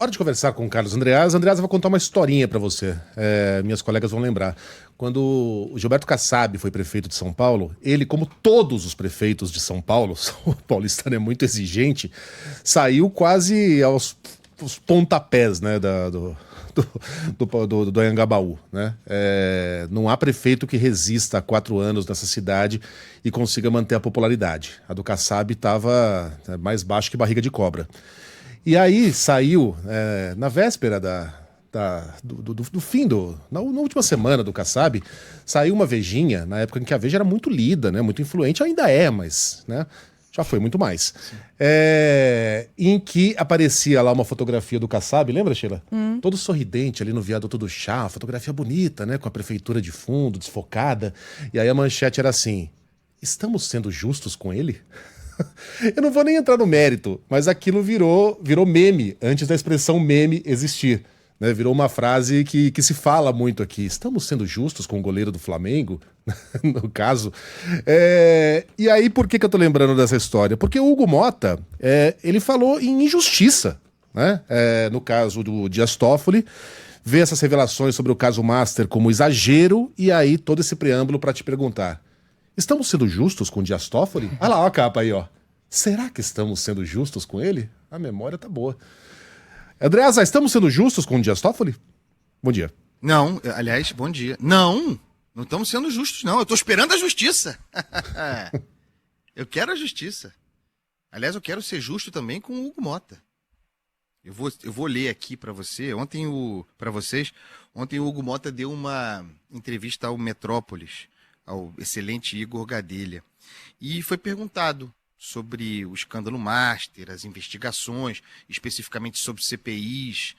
Hora de conversar com o Carlos Andreasa. Andreasa, vou contar uma historinha para você. Minhas colegas vão lembrar. Quando o Gilberto Kassab foi prefeito de São Paulo, ele, como todos os prefeitos de São Paulo, o paulistano é muito exigente, saiu quase aos pontapés, né, do Anhangabaú, né? Não há prefeito que resista há 4 anos nessa cidade e consiga manter a popularidade. A do Kassab estava mais baixo que barriga de cobra. E aí saiu, na véspera do fim, na última semana do Kassab, saiu uma Vejinha, na época em que a Veja era muito lida, né, muito influente, ainda é, mas né, já foi muito mais. Em que aparecia lá uma fotografia do Kassab, lembra, Sheila? Todo sorridente ali no viaduto do chá, fotografia bonita, né, com a prefeitura de fundo, desfocada. E aí a manchete era assim: estamos sendo justos com ele? Eu não vou nem entrar no mérito, mas aquilo virou meme, antes da expressão meme existir. Né? Virou uma frase que se fala muito aqui. Estamos sendo justos com o goleiro do Flamengo, no caso. E aí, por que eu tô lembrando dessa história? Porque o Hugo Motta, ele falou em injustiça, né? No caso do Dias Toffoli, vê essas revelações sobre o caso Master como exagero, e aí todo esse preâmbulo para te perguntar: estamos sendo justos com o Dias Toffoli? Olha lá, ó a capa aí, ó. Será que estamos sendo justos com ele? A memória tá boa. Andreasa, estamos sendo justos com o Dias Toffoli? Bom dia. Não, aliás, bom dia. Não estamos sendo justos, não. Eu tô esperando a justiça. Eu quero a justiça. Aliás, eu quero ser justo também com o Hugo Motta. Eu vou ler aqui para você. Ontem o Hugo Motta deu uma entrevista ao Metrópolis, ao excelente Igor Gadelha, e foi perguntado sobre o escândalo Master, as investigações, especificamente sobre CPIs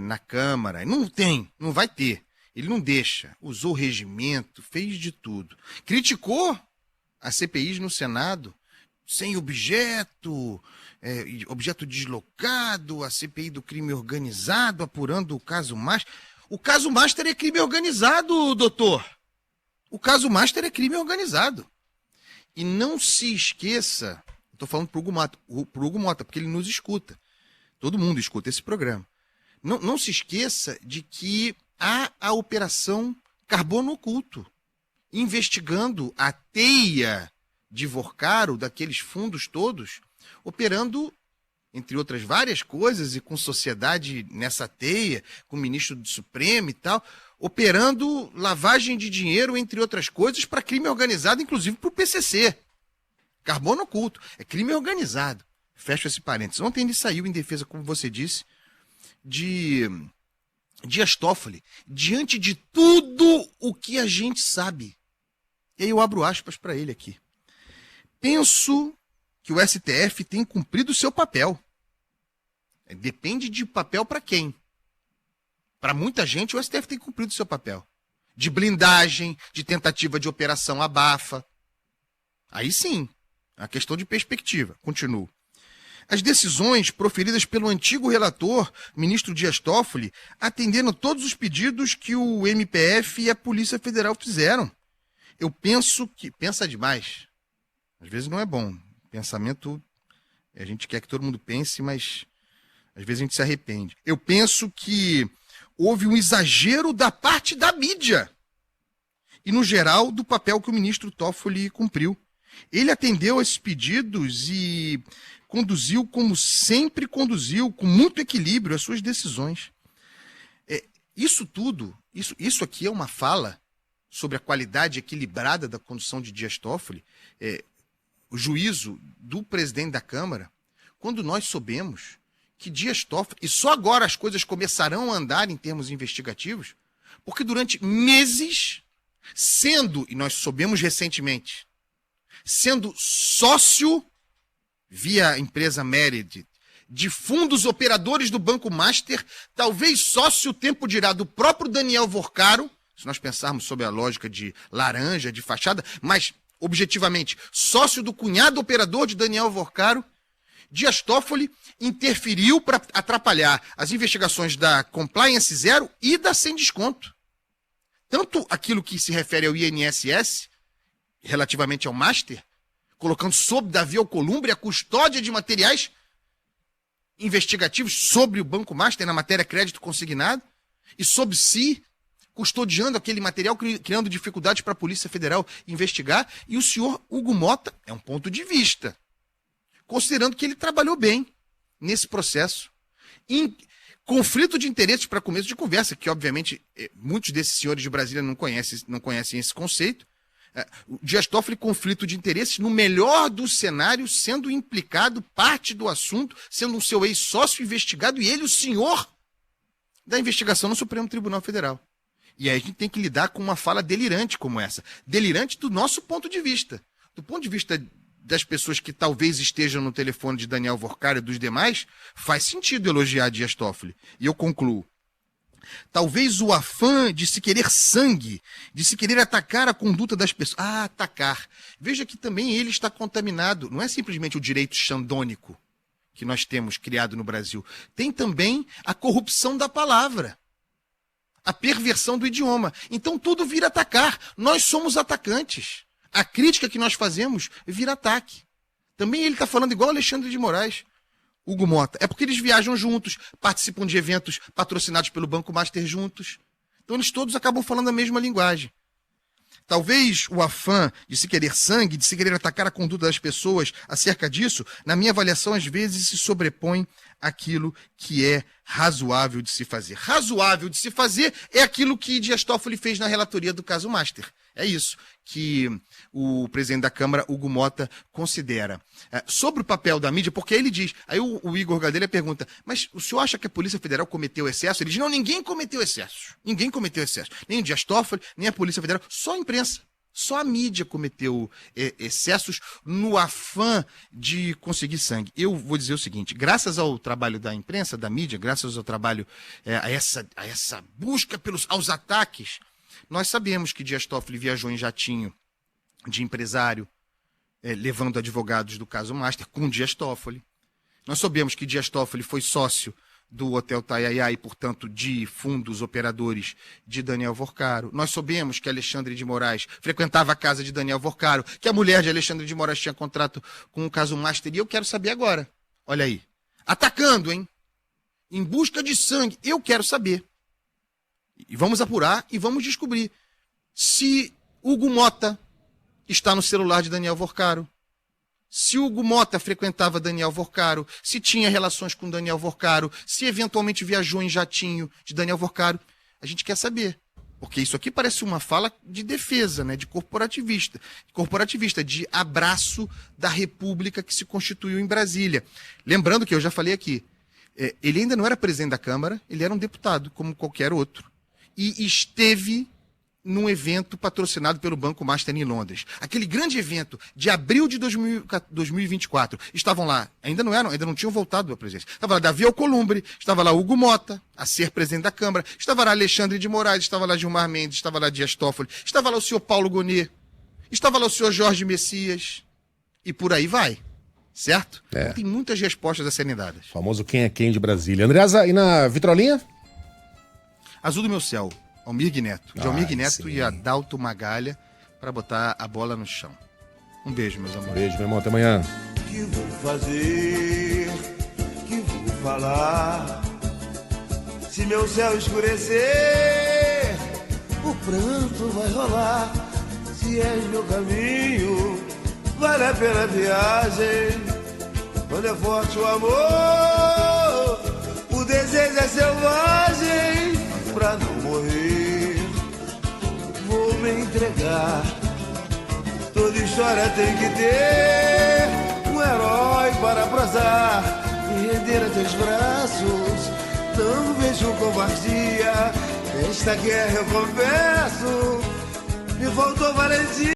na Câmara. Não vai ter. Ele não deixa. Usou o regimento, fez de tudo. Criticou as CPIs no Senado, sem objeto, objeto deslocado, a CPI do crime organizado, apurando o caso Master. O caso Master é crime organizado, doutor. O caso Master é crime organizado. E não se esqueça, estou falando pro Hugo Motta, porque ele nos escuta. Todo mundo escuta esse programa. Não se esqueça de que há a Operação Carbono Oculto, investigando a teia de Vorcaro, daqueles fundos todos, operando, entre outras várias coisas, e com sociedade nessa teia, com o ministro do Supremo e tal, operando lavagem de dinheiro, entre outras coisas, para crime organizado, inclusive para o PCC. Carbono oculto. É crime organizado. Fecho esse parênteses. Ontem ele saiu em defesa, como você disse, de Dias Toffoli, diante de tudo o que a gente sabe. E aí eu abro aspas para ele aqui. Penso que o STF tem cumprido o seu papel. Depende de papel para quem. Para muita gente, o STF tem cumprido o seu papel. De blindagem, de tentativa de operação abafa. Aí sim, a questão de perspectiva. Continuo. As decisões proferidas pelo antigo relator, ministro Dias Toffoli, atenderam todos os pedidos que o MPF e a Polícia Federal fizeram. Eu penso que... Pensa demais. Às vezes não é bom. Pensamento, a gente quer que todo mundo pense, mas às vezes a gente se arrepende. Eu penso que houve um exagero da parte da mídia e, no geral, do papel que o ministro Toffoli cumpriu. Ele atendeu a esses pedidos e conduziu, como sempre conduziu, com muito equilíbrio, as suas decisões. Isso tudo, isso aqui é uma fala sobre a qualidade equilibrada da condução de Dias Toffoli, o juízo do presidente da Câmara, quando nós soubemos que Dias Toffoli, e só agora as coisas começarão a andar em termos investigativos, porque durante meses, e nós soubemos recentemente, sendo sócio, via a empresa Meredith, de fundos operadores do Banco Master, talvez sócio, o tempo dirá, do próprio Daniel Vorcaro, se nós pensarmos sobre a lógica de laranja, de fachada, mas, objetivamente, sócio do cunhado operador de Daniel Vorcaro, Dias Toffoli interferiu para atrapalhar as investigações da Compliance Zero e da Sem Desconto. Tanto aquilo que se refere ao INSS, relativamente ao Master, colocando sob Davi Alcolumbre a custódia de materiais investigativos sobre o Banco Master na matéria crédito consignado e sob si, custodiando aquele material, criando dificuldades para a Polícia Federal investigar. E o senhor Hugo Mota é um ponto de vista, considerando que ele trabalhou bem nesse processo. Conflito de interesses para começo de conversa, que obviamente muitos desses senhores de Brasília não conhecem esse conceito. O Dias Toffoli, conflito de interesses, no melhor do cenário, sendo implicado, parte do assunto, sendo um seu ex-sócio investigado e ele o senhor da investigação no Supremo Tribunal Federal. E aí a gente tem que lidar com uma fala delirante como essa. Delirante do nosso ponto de vista. Do ponto de vista das pessoas que talvez estejam no telefone de Daniel Workar e dos demais, faz sentido elogiar Dias Toffoli. E eu concluo. Talvez o afã de se querer sangue, de se querer atacar a conduta das pessoas. Atacar. Veja que também ele está contaminado. Não é simplesmente o direito xandônico que nós temos criado no Brasil. Tem também a corrupção da palavra. A perversão do idioma. Então tudo vira atacar. Nós somos atacantes. A crítica que nós fazemos vira ataque. Também ele está falando igual Alexandre de Moraes. Hugo Mota. É porque eles viajam juntos, participam de eventos patrocinados pelo Banco Master juntos. Então eles todos acabam falando a mesma linguagem. Talvez o afã de se querer sangue, de se querer atacar a conduta das pessoas acerca disso, na minha avaliação, às vezes se sobrepõe àquilo que é razoável de se fazer. Razoável de se fazer é aquilo que Dias Toffoli fez na relatoria do caso Master. É isso que o presidente da Câmara, Hugo Mota, considera. Sobre o papel da mídia, porque ele diz, aí o Igor Gadelha pergunta, mas o senhor acha que a Polícia Federal cometeu excesso? Ele diz, não, ninguém cometeu excesso. Ninguém cometeu excesso. Nem o Dias Toffoli, nem a Polícia Federal, só a imprensa. Só a mídia cometeu excessos no afã de conseguir sangue. Eu vou dizer o seguinte, graças ao trabalho da imprensa, da mídia, graças ao trabalho, a essa busca aos ataques, nós sabemos que Dias Toffoli viajou em jatinho de empresário, levando advogados do caso Master com Dias Toffoli. Nós sabemos que Dias Toffoli foi sócio do Hotel Taiaiá e, portanto, de fundos operadores de Daniel Worcaro. Nós soubemos que Alexandre de Moraes frequentava a casa de Daniel Worcaro, que a mulher de Alexandre de Moraes tinha contrato com o caso Master. E eu quero saber agora, olha aí, atacando, hein? Em busca de sangue, eu quero saber. E vamos apurar e vamos descobrir se Hugo Mota está no celular de Daniel Worcaro, se Hugo Mota frequentava Daniel Worcaro, se tinha relações com Daniel Worcaro, se eventualmente viajou em jatinho de Daniel Worcaro. A gente quer saber, porque isso aqui parece uma fala de defesa, né, de corporativista, de abraço da república que se constituiu em Brasília. Lembrando que eu já falei aqui, ele ainda não era presidente da Câmara, ele era um deputado, como qualquer outro. E esteve num evento patrocinado pelo Banco Master em Londres. Aquele grande evento de abril de 2024. Estavam lá, ainda não tinham voltado à presidência. Estava lá Davi Alcolumbre, estava lá Hugo Mota, a ser presidente da Câmara, estava lá Alexandre de Moraes, estava lá Gilmar Mendes, estava lá Dias Toffoli, estava lá o senhor Paulo Gonet, estava lá o senhor Jorge Messias, e por aí vai. Certo? Então, tem muitas respostas a serem dadas. O famoso quem é quem de Brasília. Andreasa, e na vitrolinha? Azul do meu céu, Almir Neto. De Almir Neto e Adalto Magalha para botar a bola no chão. Um beijo, meus amores. Beijo, meu irmão. Até amanhã. Que vou fazer? Que vou falar? Se meu céu escurecer, o pranto vai rolar. Se és meu caminho, vale a pena a viagem. Quando é forte o amor, o desejo é selvagem. Pra não morrer, vou me entregar. Toda história tem que ter um herói para prosar e render a teus braços. Não vejo covardia, esta guerra eu confesso, me faltou valentia.